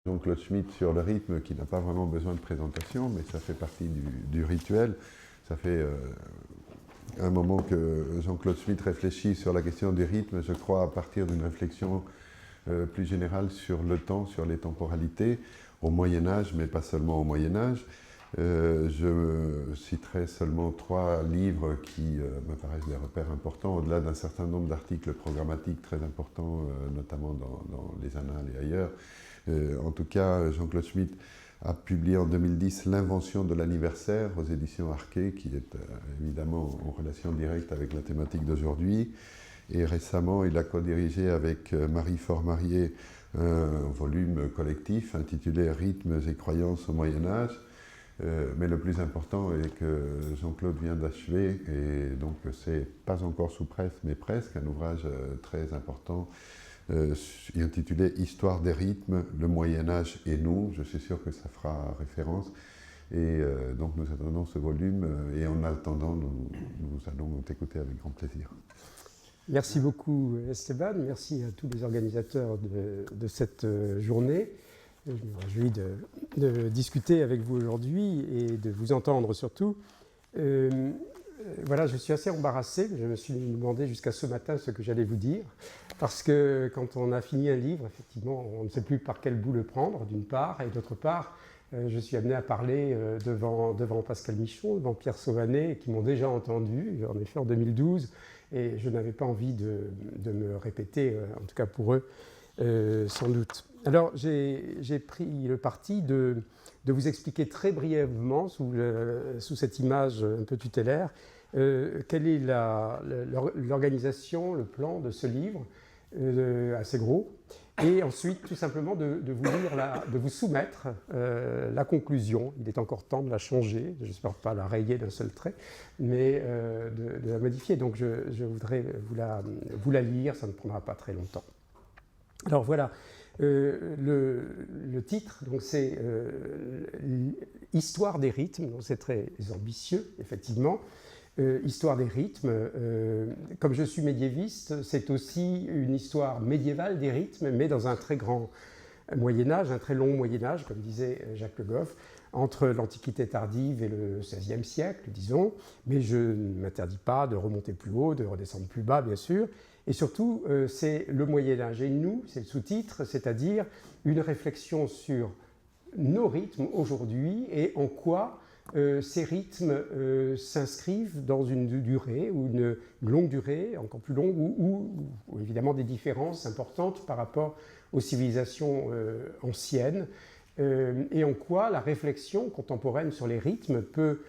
Jean-Claude Schmitt sur le rythme qui n'a pas vraiment besoin de présentation, mais ça fait partie du rituel. Ça fait un moment que Jean-Claude Schmitt réfléchit sur la question du rythme, je crois, à partir d'une réflexion plus générale sur le temps, sur les temporalités, au Moyen-Âge, mais pas seulement au Moyen-Âge. Je citerai seulement 3 livres qui me paraissent des repères importants, au-delà d'un certain nombre d'articles programmatiques très importants, notamment dans les Annales et ailleurs. En tout cas, Jean-Claude Schmitt a publié en 2010 L'invention de l'anniversaire aux éditions Arquet, qui est évidemment en relation directe avec la thématique d'aujourd'hui. Et récemment, il a co-dirigé avec Marie Formarié un volume collectif intitulé Rythmes et croyances au Moyen-Âge. Mais le plus important est que Jean-Claude vient d'achever, et donc c'est pas encore sous presse, mais presque, un ouvrage très important intitulé Histoire des rythmes, le Moyen-Âge et nous. Je suis sûr que ça fera référence. Et donc nous attendons ce volume, et en attendant, nous allons t'écouter avec grand plaisir. Merci beaucoup Esteban, merci à tous les organisateurs de cette journée. Je me réjouis de discuter avec vous aujourd'hui et de vous entendre surtout. Voilà, je suis assez embarrassé. Je me suis demandé jusqu'à ce matin ce que j'allais vous dire. Parce que quand on a fini un livre, effectivement, on ne sait plus par quel bout le prendre, d'une part. Et d'autre part, je suis amené à parler devant Pascal Michon, devant Pierre Sauvanet, qui m'ont déjà entendu, en effet en 2012. Et je n'avais pas envie de me répéter, en tout cas pour eux, sans doute. Alors, j'ai pris le parti de vous expliquer très brièvement, sous cette image un peu tutélaire, quelle est l'organisation, le plan de ce livre, assez gros, et ensuite, tout simplement, de vous lire, de vous soumettre la conclusion. Il est encore temps de la changer, je n'espère pas la rayer d'un seul trait, mais de la modifier. Donc, je voudrais vous la lire, ça ne prendra pas très longtemps. Alors voilà, le titre, c'est Histoire des rythmes, donc c'est très ambitieux, effectivement. Histoire des rythmes, comme je suis médiéviste, c'est aussi une histoire médiévale des rythmes, mais dans un très grand Moyen-Âge, un très long Moyen-Âge, comme disait Jacques Le Goff, entre l'Antiquité tardive et le XVIe siècle, disons, mais je ne m'interdis pas de remonter plus haut, de redescendre plus bas, bien sûr. Et surtout, c'est le Moyen-Âge et nous, c'est le sous-titre, c'est-à-dire une réflexion sur nos rythmes aujourd'hui et en quoi ces rythmes s'inscrivent dans une durée ou une longue durée, encore plus longue, ou évidemment des différences importantes par rapport aux civilisations anciennes, et en quoi la réflexion contemporaine sur les rythmes peut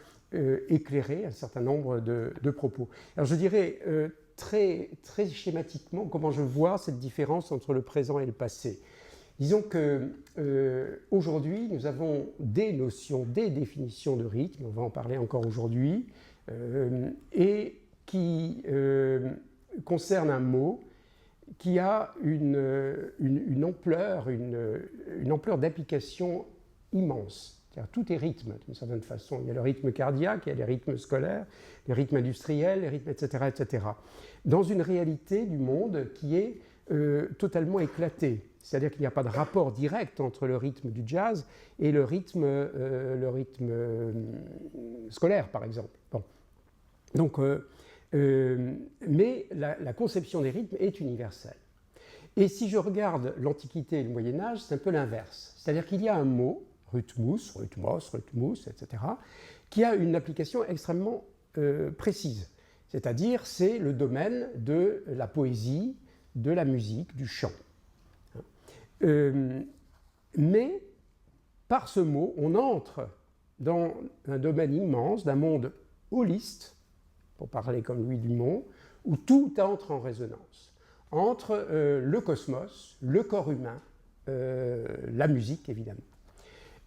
éclairer un certain nombre de propos. Alors je dirais très schématiquement comment je vois cette différence entre le présent et le passé. Disons qu'aujourd'hui, nous avons des notions, des définitions de rythme, on va en parler encore aujourd'hui, et qui concernent un mot qui a une ampleur d'application immense. C'est-à-dire, tout est rythme, d'une certaine façon. Il y a le rythme cardiaque, il y a les rythmes scolaires, les rythmes industriels, les rythmes, etc., etc. Dans une réalité du monde qui est totalement éclatée. C'est-à-dire qu'il n'y a pas de rapport direct entre le rythme du jazz et le rythme scolaire, par exemple. Bon. Donc, mais la conception des rythmes est universelle. Et si je regarde l'Antiquité et le Moyen-Âge, c'est un peu l'inverse. C'est-à-dire qu'il y a un mot, rhythmus, etc., qui a une application extrêmement précise. C'est-à-dire, c'est le domaine de la poésie, de la musique, du chant. Mais par ce mot, on entre dans un domaine immense, d'un monde holiste, pour parler comme Louis Dumont, où tout entre en résonance, entre le cosmos, le corps humain, la musique évidemment.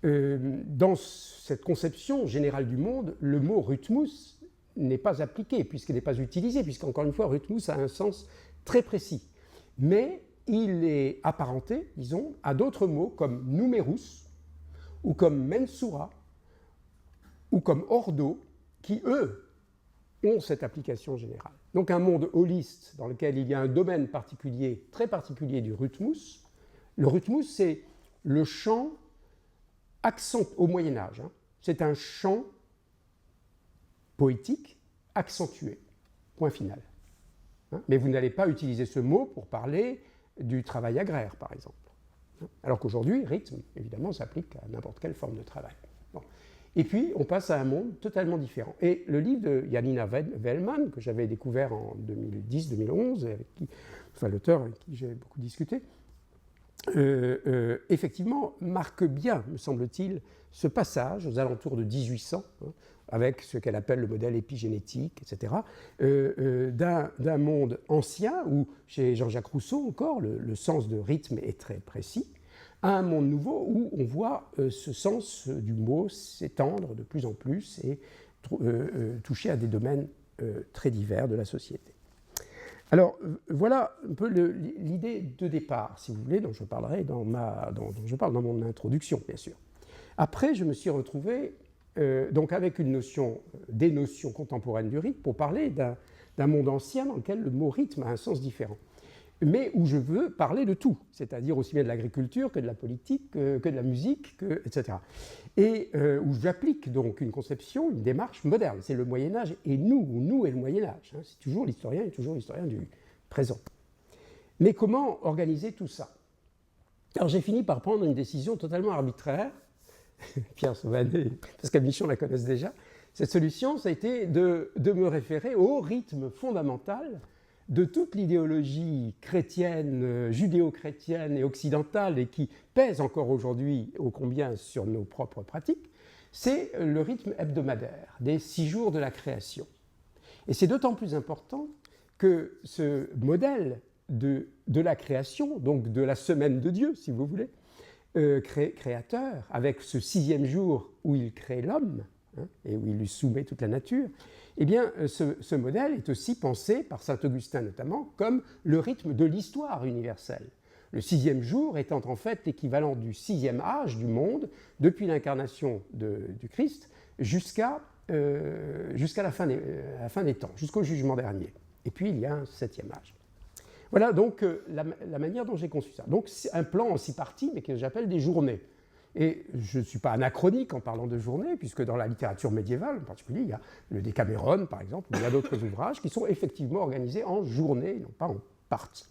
Dans cette conception générale du monde, le mot rhythmus n'est pas appliqué, puisqu'il n'est pas utilisé, puisqu'encore une fois, rhythmus a un sens très précis. Mais il est apparenté, disons, à d'autres mots comme numerus, ou comme mensura, ou comme ordo, qui, eux, ont cette application générale. Donc un monde holiste dans lequel il y a un domaine particulier, très particulier du rhythmus. Le rhythmus, c'est le chant au Moyen-Âge. Hein, c'est un chant poétique accentué. Point final. Hein, mais vous n'allez pas utiliser ce mot pour parler du travail agraire, par exemple. Alors qu'aujourd'hui, rythme, évidemment, s'applique à n'importe quelle forme de travail. Bon. Et puis, on passe à un monde totalement différent. Et le livre de Janina Vellman, que j'avais découvert en 2010-2011, l'auteur avec qui j'ai beaucoup discuté, effectivement, marque bien, me semble-t-il, ce passage aux alentours de 1800, hein, avec ce qu'elle appelle le modèle épigénétique, etc., d'un monde ancien, où chez Jean-Jacques Rousseau encore, le sens de rythme est très précis, à un monde nouveau où on voit ce sens du mot s'étendre de plus en plus et toucher à des domaines très divers de la société. Alors, voilà un peu l'idée de départ, si vous voulez, dont je parlerai dont je parle dans mon introduction, bien sûr. Après, je me suis retrouvé donc avec des notions contemporaines du rythme pour parler d'un monde ancien dans lequel le mot rythme a un sens différent, mais où je veux parler de tout, c'est-à-dire aussi bien de l'agriculture que de la politique, que de la musique, etc. Et où j'applique donc une conception, une démarche moderne. C'est le Moyen-Âge et nous et le Moyen-Âge. Hein, c'est toujours l'historien du présent. Mais comment organiser tout ça? Alors j'ai fini par prendre une décision totalement arbitraire. Pierre Sauvanet et Pascal Michon la connaissent déjà. Cette solution, ça a été de me référer au rythme fondamental de toute l'idéologie chrétienne, judéo-chrétienne et occidentale, et qui pèse encore aujourd'hui ô combien sur nos propres pratiques, c'est le rythme hebdomadaire des 6 jours de la création. Et c'est d'autant plus important que ce modèle de la création, donc de la semaine de Dieu, si vous voulez, créateur, avec ce 6e jour où il crée l'homme, hein, et où il lui soumet toute la nature, eh bien, ce modèle est aussi pensé, par saint Augustin notamment, comme le rythme de l'histoire universelle. Le 6e jour étant en fait l'équivalent du 6e âge du monde, depuis l'incarnation du Christ jusqu'à la fin des temps, jusqu'au jugement dernier. Et puis il y a un 7e âge. Voilà donc la manière dont j'ai conçu ça. Donc c'est un plan en 6 parties, mais que j'appelle des journées. Et je ne suis pas anachronique en parlant de journées, puisque dans la littérature médiévale, en particulier, il y a le Décaméron, par exemple, ou il y a d'autres ouvrages qui sont effectivement organisés en journées, non pas en parties.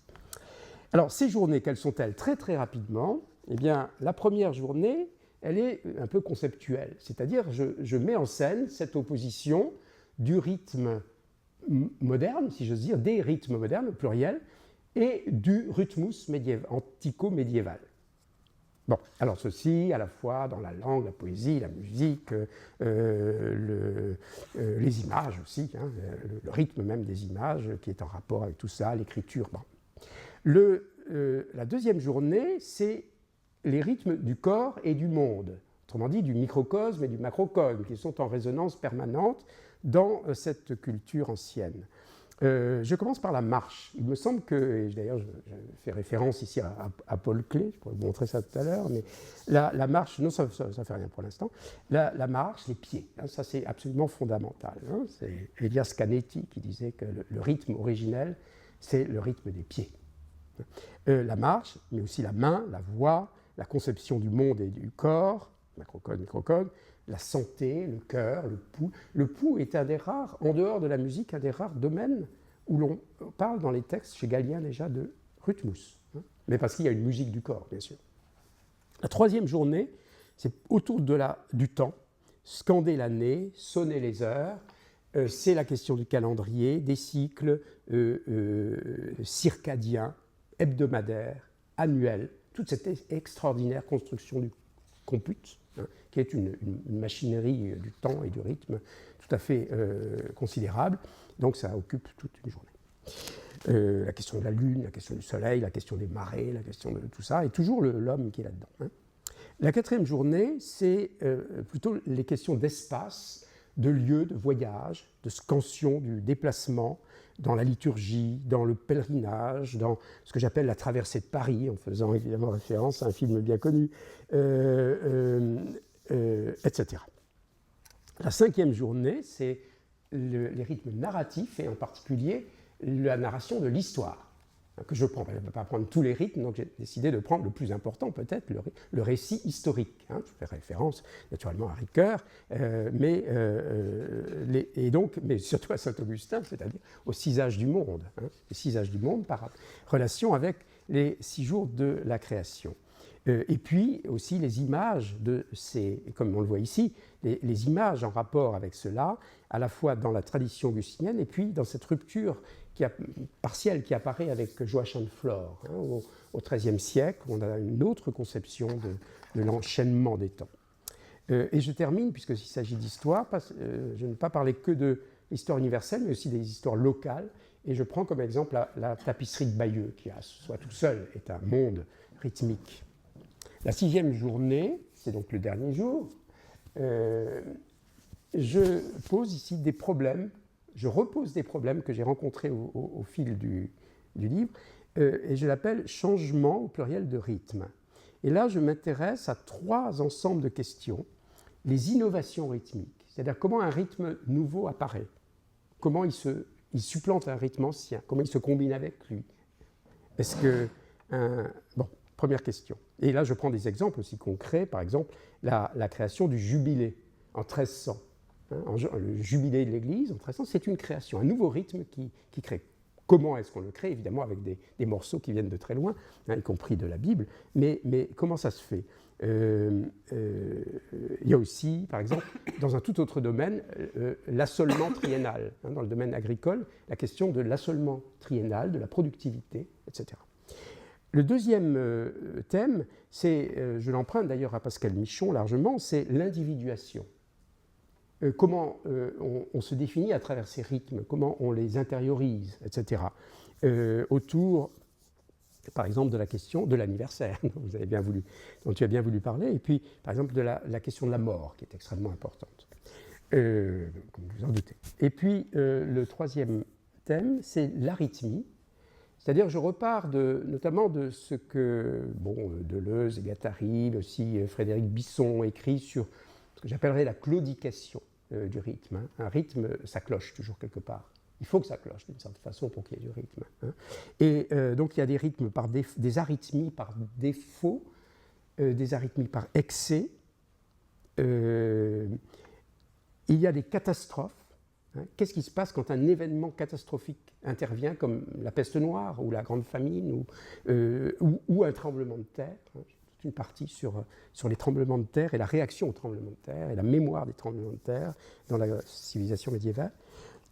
Alors, ces journées, quelles sont-elles? Très, très rapidement, eh bien, la première journée, elle est un peu conceptuelle, c'est-à-dire je mets en scène cette opposition du rythme moderne, si j'ose dire, des rythmes modernes, au pluriel, et du rythmus antico-médiéval. Bon, alors ceci, à la fois dans la langue, la poésie, la musique, les images aussi, hein, le rythme même des images qui est en rapport avec tout ça, l'écriture. Bon. La deuxième journée, c'est les rythmes du corps et du monde, autrement dit du microcosme et du macrocosme, qui sont en résonance permanente dans cette culture ancienne. Je commence par la marche. Il me semble que, et d'ailleurs je fais référence ici à Paul Klee, je pourrais vous montrer ça tout à l'heure, mais la marche, non ça ne fait rien pour l'instant, la marche, les pieds, hein, ça c'est absolument fondamental. Hein, c'est Elias Canetti qui disait que le rythme originel, c'est le rythme des pieds. La marche, mais aussi la main, la voix, la conception du monde et du corps, macrocosme, microcosme, la santé, le cœur, le pouls. Le pouls est un des rares, en dehors de la musique, un des rares domaines où l'on parle dans les textes, chez Galien déjà, de rythmus. Hein, mais parce qu'il y a une musique du corps, bien sûr. La troisième journée, c'est autour du temps, scander l'année, sonner les heures. C'est la question du calendrier, des cycles circadiens, hebdomadaires, annuels, toute cette extraordinaire construction du compute, hein, qui est une machinerie du temps et du rythme tout à fait considérable. Donc ça occupe toute une journée. La question de la lune, la question du soleil, la question des marées, la question de tout ça, et toujours l'homme qui est là-dedans. Hein. La quatrième journée, c'est plutôt les questions d'espace, de lieu, de voyage, de scansion, du déplacement, dans la liturgie, dans le pèlerinage, dans ce que j'appelle la traversée de Paris, en faisant évidemment référence à un film bien connu, etc. La cinquième journée, c'est les rythmes narratifs, et en particulier la narration de l'histoire. que je prends. Je ne peux pas prendre tous les rythmes, donc j'ai décidé de prendre le plus important, peut-être, le récit historique. Je fais référence naturellement à Ricoeur, mais surtout à Saint-Augustin, c'est-à-dire aux 6 âges du monde, les 6 âges du monde par relation avec les 6 jours de la création. Et puis aussi les images de ces, comme on le voit ici, les images en rapport avec cela, à la fois dans la tradition augustinienne et puis dans cette rupture partielle qui apparaît avec Joachim de Flore au XIIIe siècle, où on a une autre conception de l'enchaînement des temps. Et je termine, puisque s'il s'agit d'histoire, je ne vais pas parler que de l'histoire universelle, mais aussi des histoires locales, et je prends comme exemple la tapisserie de Bayeux, qui, à soi tout seul, est un monde rythmique. La 6e journée, c'est donc le dernier jour, je pose ici des problèmes, je repose des problèmes que j'ai rencontrés au fil du livre, et je l'appelle « changement » au pluriel de rythme. Et là, je m'intéresse à 3 ensembles de questions. Les innovations rythmiques, c'est-à-dire comment un rythme nouveau apparaît, comment il supplante un rythme ancien, comment il se combine avec lui. Est-ce que... Bon, première question. Et là, je prends des exemples aussi concrets, par exemple, la création du jubilé en 1300. Le jubilé de l'Église en 1300, c'est une création, un nouveau rythme qui crée. Comment est-ce qu'on le crée? Évidemment, avec des morceaux qui viennent de très loin, y compris de la Bible, mais comment ça se fait? Il y a aussi, par exemple, dans un tout autre domaine, l'assolement triennal. Dans le domaine agricole, la question de l'assolement triennal, de la productivité, etc. Le deuxième thème, je l'emprunte d'ailleurs à Pascal Michon largement, c'est l'individuation. Comment on se définit à travers ces rythmes, comment on les intériorise, etc. Autour, par exemple, de la question de l'anniversaire, dont tu as bien voulu parler, et puis, par exemple, de la question de la mort, qui est extrêmement importante, comme vous en doutez. Et puis, le troisième thème, c'est l'arythmie. C'est-à-dire, je repars notamment de ce que Deleuze et Guattari, mais aussi Frédéric Bisson écrit sur ce que j'appellerais la claudication du rythme. Un rythme, ça cloche toujours quelque part. Il faut que ça cloche d'une certaine façon pour qu'il y ait du rythme. Et donc, il y a des rythmes des arythmies par défaut, des arythmies par excès. Il y a des catastrophes. Qu'est-ce qui se passe quand un événement catastrophique intervient, comme la peste noire ou la grande famine ou un tremblement de terre? Toute une partie sur les tremblements de terre et la réaction aux tremblements de terre et la mémoire des tremblements de terre dans la civilisation médiévale.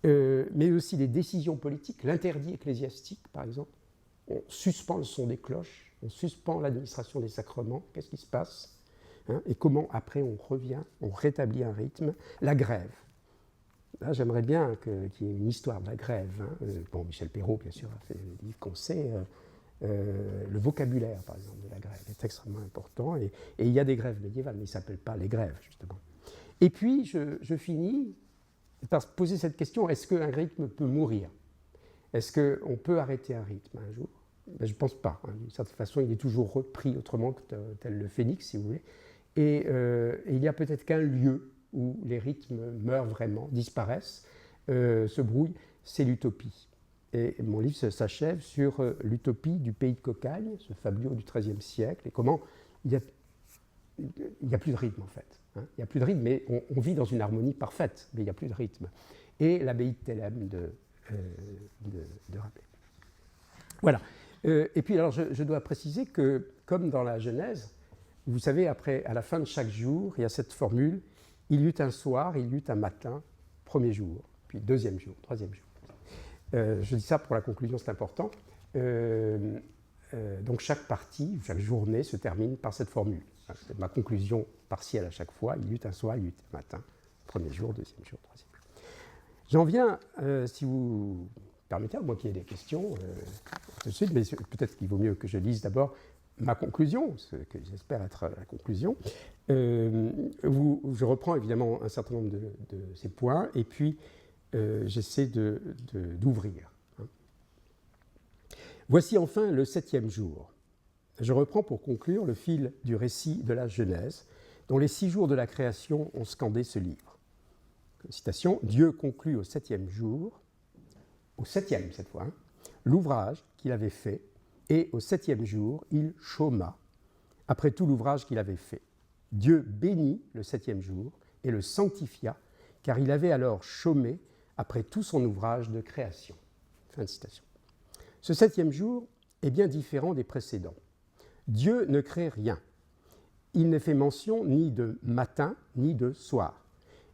Mais aussi les décisions politiques, l'interdit ecclésiastique, par exemple. On suspend le son des cloches, on suspend l'administration des sacrements. Qu'est-ce qui se passe? Et comment, après, on revient, on rétablit un rythme? La grève. Là, j'aimerais bien qu'il y ait une histoire de la grève. Michel Perrault, bien sûr, a fait le livre qu'on sait. Le vocabulaire, par exemple, de la grève est extrêmement important. Et il y a des grèves médiévales, mais ils ne s'appellent pas les grèves, justement. Et puis, je finis par poser cette question, est-ce qu'un rythme peut mourir? Est-ce qu'on peut arrêter un rythme un jour? Je ne pense pas. D'une certaine façon, il est toujours repris autrement que tel le phénix, si vous voulez. Et il n'y a peut-être qu'un lieu où les rythmes meurent vraiment, disparaissent, se brouillent, c'est l'utopie. Et mon livre s'achève sur l'utopie du pays de Cocagne, ce fabliau du XIIIe siècle, et comment il n'y a plus de rythme en fait. Il n'y a plus de rythme, mais on vit dans une harmonie parfaite, mais il n'y a plus de rythme. Et l'abbaye de Thélème de Rabelais. Voilà. Et puis alors je dois préciser que, comme dans la Genèse, vous savez, à la fin de chaque jour, il y a cette formule, il y eut un soir, il y eut un matin, premier jour, puis deuxième jour, troisième jour. Je dis ça pour la conclusion, c'est important. Donc chaque partie, chaque journée se termine par cette formule. C'est ma conclusion partielle à chaque fois. Il y eut un soir, il y eut un matin, premier jour, deuxième jour, troisième jour. J'en viens, si vous permettez, à moins qu'il y ait des questions tout de suite, mais peut-être qu'il vaut mieux que je lise d'abord ma conclusion, ce que j'espère être la conclusion. Je reprends évidemment un certain nombre de ces points, et puis j'essaie d'ouvrir. Voici enfin le 7e jour. Je reprends pour conclure le fil du récit de la Genèse, dont les 6 jours de la création ont scandé ce livre. Citation, Dieu conclut au 7e jour, au 7e cette fois, l'ouvrage qu'il avait fait, et au 7e jour, il chôma, après tout l'ouvrage qu'il avait fait. Dieu bénit le 7e jour et le sanctifia, car il avait alors chômé après tout son ouvrage de création. » Fin de citation. Ce 7e jour est bien différent des précédents. Dieu ne crée rien. Il ne fait mention ni de matin ni de soir.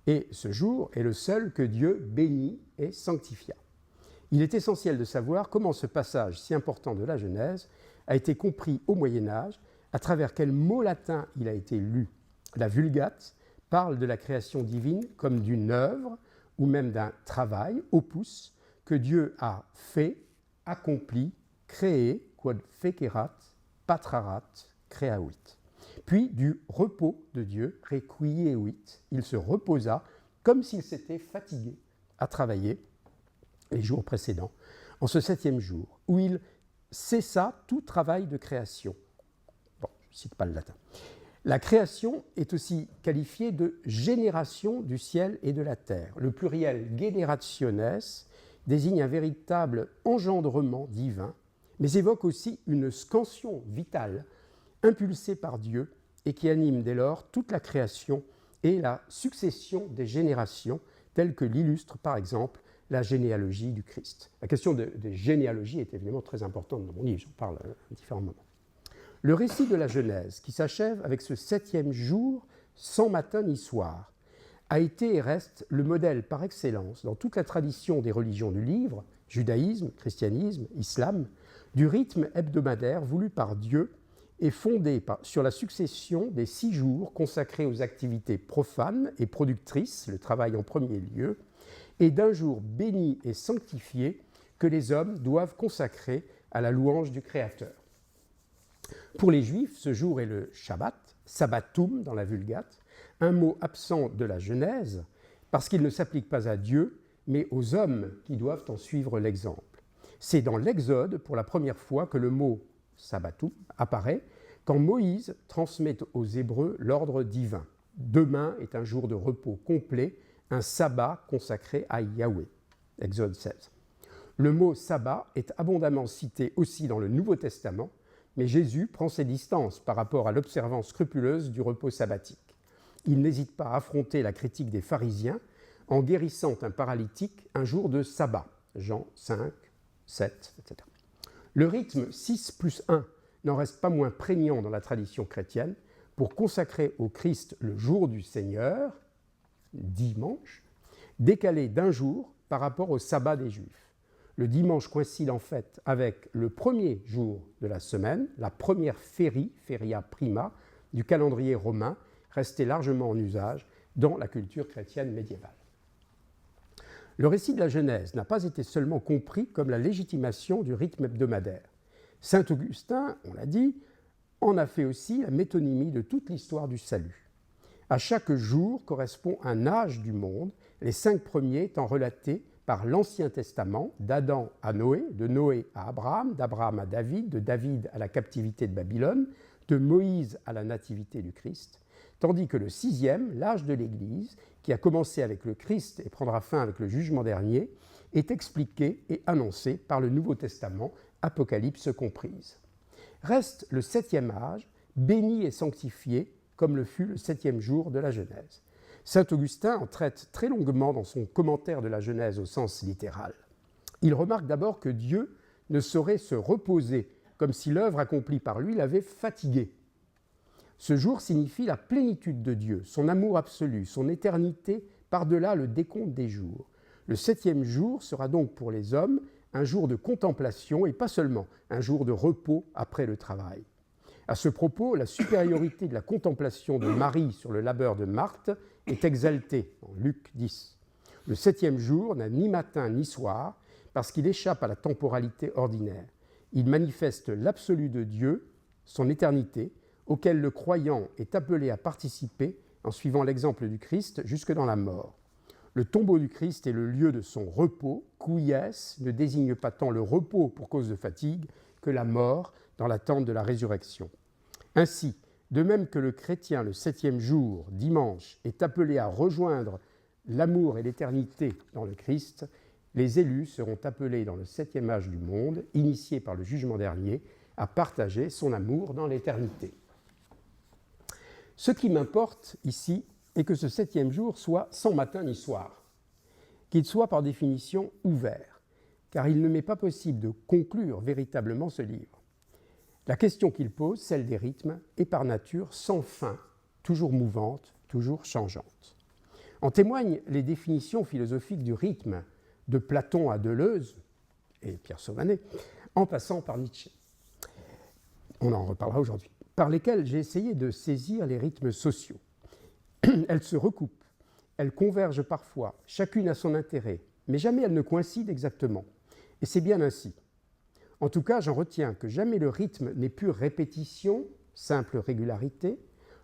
Et ce jour est le seul que Dieu bénit et sanctifia. Il est essentiel de savoir comment ce passage si important de la Genèse a été compris au Moyen-Âge, à travers quel mot latin il a été lu. La Vulgate parle de la création divine comme d'une œuvre ou même d'un travail, opus, que Dieu a fait, accompli, créé, quod fecerat, patrarat, creavit. Puis du repos de Dieu, requievit, il se reposa comme s'il s'était fatigué à travailler les jours précédents, en ce 7e jour, où il cessa tout travail de création. Bon, je ne cite pas le latin. La création est aussi qualifiée de génération du ciel et de la terre. Le pluriel generationes désigne un véritable engendrement divin, mais évoque aussi une scansion vitale impulsée par Dieu et qui anime dès lors toute la création et la succession des générations, telles que l'illustre par exemple la généalogie du Christ. La question de généalogie est évidemment très importante dans mon livre, j'en parle à différents moments. Le récit de la Genèse, qui s'achève avec ce 7e jour sans matin ni soir, a été et reste le modèle par excellence dans toute la tradition des religions du livre, judaïsme, christianisme, islam, du rythme hebdomadaire voulu par Dieu et fondé sur la succession des 6 jours consacrés aux activités profanes et productrices, le travail en premier lieu, et d'un jour béni et sanctifié que les hommes doivent consacrer à la louange du Créateur. Pour les Juifs, ce jour est le Shabbat, sabbatum dans la Vulgate, un mot absent de la Genèse parce qu'il ne s'applique pas à Dieu, mais aux hommes qui doivent en suivre l'exemple. C'est dans l'Exode, pour la première fois, que le mot sabbatum apparaît quand Moïse transmet aux Hébreux l'ordre divin. Demain est un jour de repos complet, un sabbat consacré à Yahweh. Exode 16. Le mot sabbat est abondamment cité aussi dans le Nouveau Testament, mais Jésus prend ses distances par rapport à l'observance scrupuleuse du repos sabbatique. Il n'hésite pas à affronter la critique des pharisiens en guérissant un paralytique un jour de sabbat, Jean 5, 7, etc. Le rythme 6+1 n'en reste pas moins prégnant dans la tradition chrétienne pour consacrer au Christ le jour du Seigneur, dimanche, décalé d'un jour par rapport au sabbat des Juifs. Le dimanche coïncide en fait avec le premier jour de la semaine, la première feria prima, du calendrier romain, restée largement en usage dans la culture chrétienne médiévale. Le récit de la Genèse n'a pas été seulement compris comme la légitimation du rythme hebdomadaire. Saint Augustin, on l'a dit, en a fait aussi la métonymie de toute l'histoire du salut. À chaque jour correspond un âge du monde, les 5 premiers étant relatés par l'Ancien Testament, d'Adam à Noé, de Noé à Abraham, d'Abraham à David, de David à la captivité de Babylone, de Moïse à la nativité du Christ, tandis que le 6e, l'âge de l'Église, qui a commencé avec le Christ et prendra fin avec le jugement dernier, est expliqué et annoncé par le Nouveau Testament, Apocalypse comprise. Reste le 7e âge, béni et sanctifié, comme le fut le 7e jour de la Genèse. Saint Augustin en traite très longuement dans son commentaire de la Genèse au sens littéral. Il remarque d'abord que Dieu ne saurait se reposer, comme si l'œuvre accomplie par lui l'avait fatigué. Ce jour signifie la plénitude de Dieu, son amour absolu, son éternité par-delà le décompte des jours. Le 7e jour sera donc pour les hommes un jour de contemplation et pas seulement un jour de repos après le travail. À ce propos, la supériorité de la contemplation de Marie sur le labeur de Marthe est exaltée en Luc 10. Le 7e jour n'a ni matin ni soir parce qu'il échappe à la temporalité ordinaire. Il manifeste l'absolu de Dieu, son éternité, auquel le croyant est appelé à participer en suivant l'exemple du Christ jusque dans la mort. Le tombeau du Christ est le lieu de son repos. Quies ne désigne pas tant le repos pour cause de fatigue que la mort dans l'attente de la résurrection. Ainsi, de même que le chrétien, le 7e jour, dimanche, est appelé à rejoindre l'amour et l'éternité dans le Christ, les élus seront appelés dans le 7e âge du monde, initiés par le jugement dernier, à partager son amour dans l'éternité. Ce qui m'importe ici est que ce 7e jour soit sans matin ni soir, qu'il soit par définition ouvert, car il ne m'est pas possible de conclure véritablement ce livre. La question qu'il pose, celle des rythmes, est par nature sans fin, toujours mouvante, toujours changeante. En témoignent les définitions philosophiques du rythme, de Platon à Deleuze et Pierre Sauvanet, en passant par Nietzsche. On en reparlera aujourd'hui. Par lesquelles j'ai essayé de saisir les rythmes sociaux. Elles se recoupent, elles convergent parfois, chacune a son intérêt, mais jamais elles ne coïncident exactement. Et c'est bien ainsi. En tout cas, j'en retiens que jamais le rythme n'est pure répétition, simple régularité.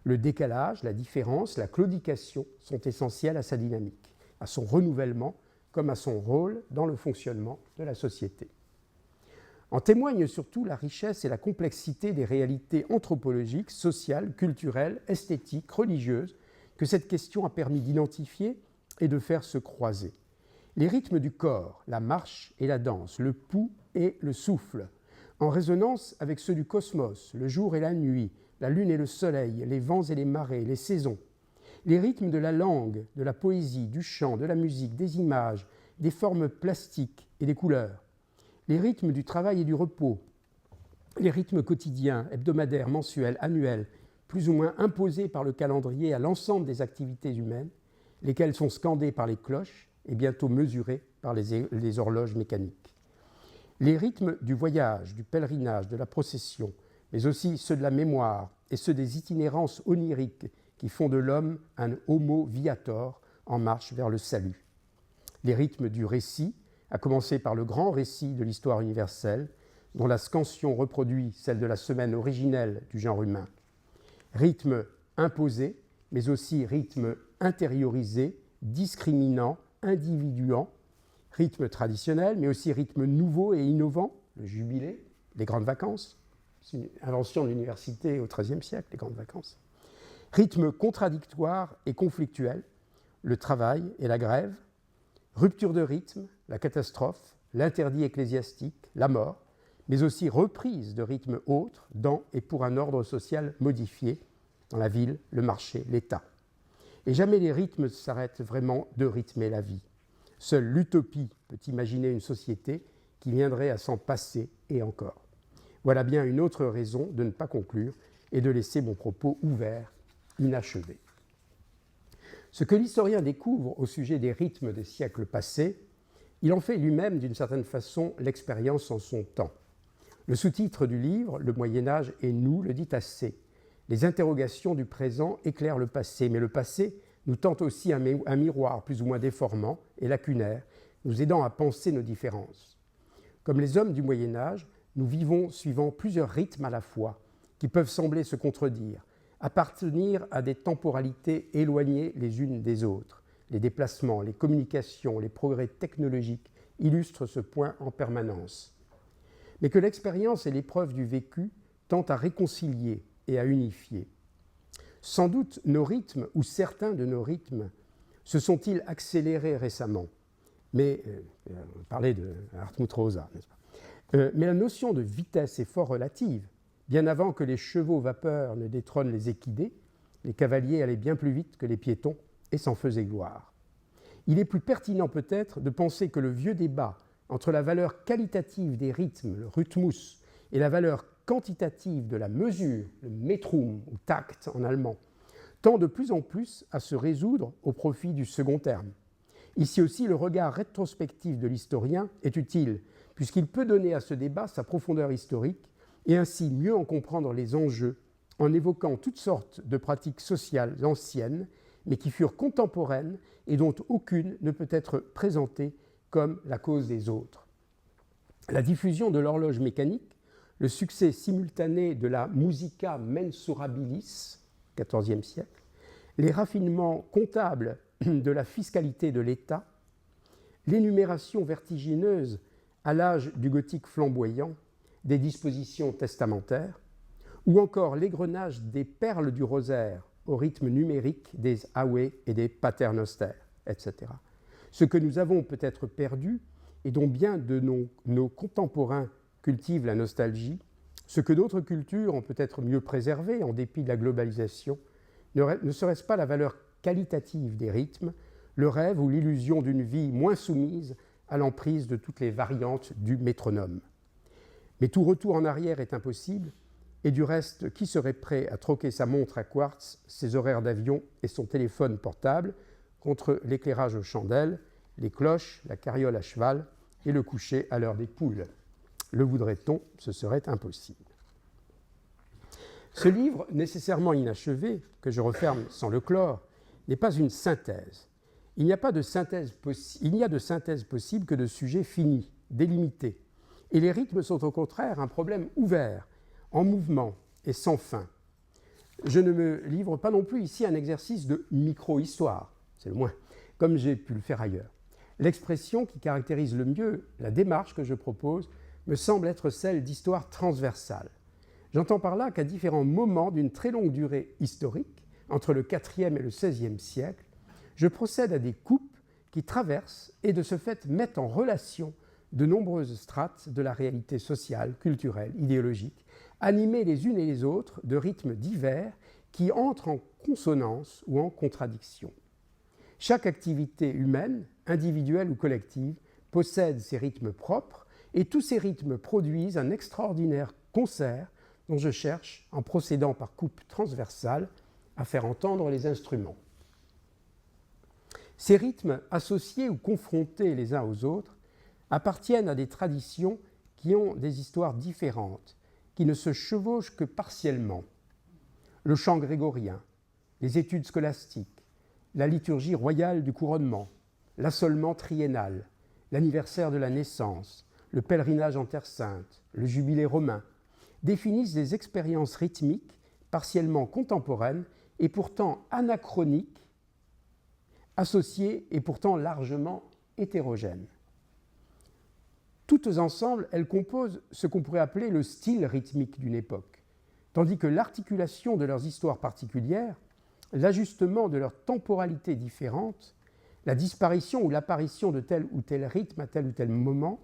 Le décalage, la différence, la claudication sont essentiels à sa dynamique, à son renouvellement, comme à son rôle dans le fonctionnement de la société. En témoignent surtout la richesse et la complexité des réalités anthropologiques, sociales, culturelles, esthétiques, religieuses, que cette question a permis d'identifier et de faire se croiser. Les rythmes du corps, la marche et la danse, le pouls et le souffle, en résonance avec ceux du cosmos, le jour et la nuit, la lune et le soleil, les vents et les marées, les saisons. Les rythmes de la langue, de la poésie, du chant, de la musique, des images, des formes plastiques et des couleurs. Les rythmes du travail et du repos. Les rythmes quotidiens, hebdomadaires, mensuels, annuels, plus ou moins imposés par le calendrier à l'ensemble des activités humaines, lesquelles sont scandées par les cloches et bientôt mesurées par les horloges mécaniques. Les rythmes du voyage, du pèlerinage, de la procession, mais aussi ceux de la mémoire et ceux des itinérances oniriques qui font de l'homme un homo viator en marche vers le salut. Les rythmes du récit, à commencer par le grand récit de l'histoire universelle, dont la scansion reproduit celle de la semaine originelle du genre humain. Rythme imposé, mais aussi rythme intériorisé, discriminant, individuant, rythme traditionnel, mais aussi rythme nouveau et innovant, le jubilé, les grandes vacances, c'est une invention de l'université au XIIIe siècle, les grandes vacances. Rythme contradictoire et conflictuel, le travail et la grève, rupture de rythme, la catastrophe, l'interdit ecclésiastique, la mort, mais aussi reprise de rythmes autres dans et pour un ordre social modifié, dans la ville, le marché, l'État. Et jamais les rythmes s'arrêtent vraiment de rythmer la vie. Seule l'utopie peut imaginer une société qui viendrait à s'en passer et encore. Voilà bien une autre raison de ne pas conclure et de laisser mon propos ouvert, inachevé. Ce que l'historien découvre au sujet des rythmes des siècles passés, il en fait lui-même d'une certaine façon l'expérience en son temps. Le sous-titre du livre, Le Moyen-Âge et nous, le dit assez. Les interrogations du présent éclairent le passé, mais le passé nous tend aussi un miroir plus ou moins déformant et lacunaire, nous aidant à penser nos différences. Comme les hommes du Moyen-Âge, nous vivons suivant plusieurs rythmes à la fois, qui peuvent sembler se contredire, appartenir à des temporalités éloignées les unes des autres. Les déplacements, les communications, les progrès technologiques illustrent ce point en permanence. Mais que l'expérience et l'épreuve du vécu tentent à réconcilier et à unifier. Sans doute nos rythmes, ou certains de nos rythmes, se sont-ils accélérés récemment. Mais, on parlait de Hartmut Rosa, n'est-ce pas ? Mais la notion de vitesse est fort relative. Bien avant que les chevaux vapeurs ne détrônent les équidés, les cavaliers allaient bien plus vite que les piétons et s'en faisaient gloire. Il est plus pertinent peut-être de penser que le vieux débat entre la valeur qualitative des rythmes, le Rhythmus, et la valeur quantitative de la mesure, le Metrum ou Takt en allemand, tend de plus en plus à se résoudre au profit du second terme. Ici aussi, le regard rétrospectif de l'historien est utile, puisqu'il peut donner à ce débat sa profondeur historique et ainsi mieux en comprendre les enjeux en évoquant toutes sortes de pratiques sociales anciennes, mais qui furent contemporaines et dont aucune ne peut être présentée comme la cause des autres. La diffusion de l'horloge mécanique, le succès simultané de la musica mensurabilis, XIVe siècle, les raffinements comptables de la fiscalité de l'État, l'énumération vertigineuse à l'âge du gothique flamboyant des dispositions testamentaires, ou encore l'égrenage des perles du rosaire au rythme numérique des Awe et des paternosters, etc. Ce que nous avons peut-être perdu et dont bien de nos contemporains cultivent la nostalgie, ce que d'autres cultures ont peut-être mieux préservé en dépit de la globalisation, ne serait-ce pas la valeur qualitative des rythmes, le rêve ou l'illusion d'une vie moins soumise à l'emprise de toutes les variantes du métronome. Mais tout retour en arrière est impossible, et du reste, qui serait prêt à troquer sa montre à quartz, ses horaires d'avion et son téléphone portable contre l'éclairage aux chandelles, les cloches, la carriole à cheval et le coucher à l'heure des poules? Le voudrait-on? Ce serait impossible. Ce livre, nécessairement inachevé, que je referme sans le clore, n'est pas une synthèse. Il n'y a de synthèse possible que de sujets finis, délimités. Et les rythmes sont au contraire un problème ouvert, en mouvement et sans fin. Je ne me livre pas non plus ici à un exercice de micro-histoire, c'est le moins, comme j'ai pu le faire ailleurs. L'expression qui caractérise le mieux la démarche que je propose me semble être celle d'histoire transversale. J'entends par là qu'à différents moments d'une très longue durée historique, entre le IVe et le XVIe siècle, je procède à des coupes qui traversent et de ce fait mettent en relation de nombreuses strates de la réalité sociale, culturelle, idéologique, animées les unes et les autres de rythmes divers qui entrent en consonance ou en contradiction. Chaque activité humaine, individuelle ou collective, possède ses rythmes propres et tous ces rythmes produisent un extraordinaire concert dont je cherche, en procédant par coupes transversales, à faire entendre les instruments. Ces rythmes, associés ou confrontés les uns aux autres, appartiennent à des traditions qui ont des histoires différentes, qui ne se chevauchent que partiellement. Le chant grégorien, les études scolastiques, la liturgie royale du couronnement, l'assolement triennal, l'anniversaire de la naissance, le pèlerinage en Terre Sainte, le jubilé romain, définissent des expériences rythmiques partiellement contemporaines et pourtant anachroniques, associées et pourtant largement hétérogènes. Toutes ensemble, elles composent ce qu'on pourrait appeler le style rythmique d'une époque, tandis que l'articulation de leurs histoires particulières, l'ajustement de leurs temporalités différentes, la disparition ou l'apparition de tel ou tel rythme à tel ou tel moment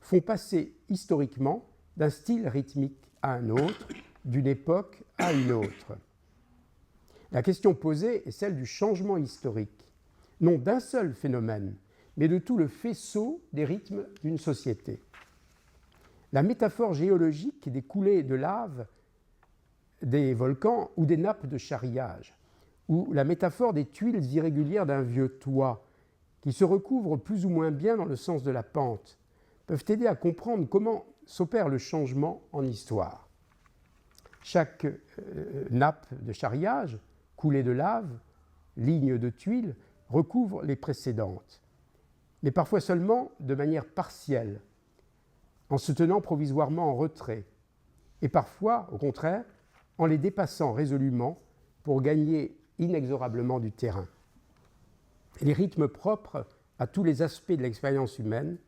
font passer historiquement d'un style rythmique à un autre, d'une époque à une autre. La question posée est celle du changement historique, non d'un seul phénomène, mais de tout le faisceau des rythmes d'une société. La métaphore géologique des coulées de lave des volcans ou des nappes de charriage, ou la métaphore des tuiles irrégulières d'un vieux toit, qui se recouvrent plus ou moins bien dans le sens de la pente, peuvent aider à comprendre comment s'opère le changement en histoire. Chaque nappe de charriage, coulée de lave, ligne de tuiles, recouvre les précédentes, mais parfois seulement de manière partielle, en se tenant provisoirement en retrait, et parfois, au contraire, en les dépassant résolument pour gagner inexorablement du terrain. Les rythmes propres à tous les aspects de l'expérience humaine,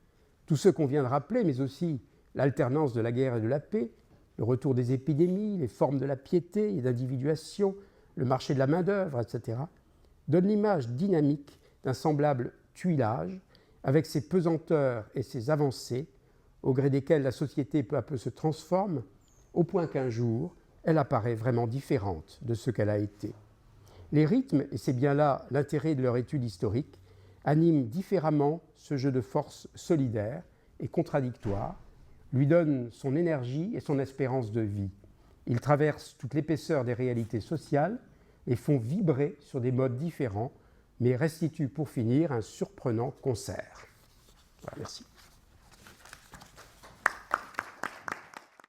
tous ceux qu'on vient de rappeler, mais aussi l'alternance de la guerre et de la paix, le retour des épidémies, les formes de la piété et d'individuation, le marché de la main-d'œuvre, etc., donnent l'image dynamique d'un semblable tuilage, avec ses pesanteurs et ses avancées, au gré desquelles la société peu à peu se transforme, au point qu'un jour, elle apparaît vraiment différente de ce qu'elle a été. Les rythmes, et c'est bien là l'intérêt de leur étude historique, animent différemment ce jeu de forces solidaires et contradictoires, lui donnent son énergie et son espérance de vie. Ils traversent toute l'épaisseur des réalités sociales et font vibrer sur des modes différents, mais restituent pour finir un surprenant concert. Voilà, merci.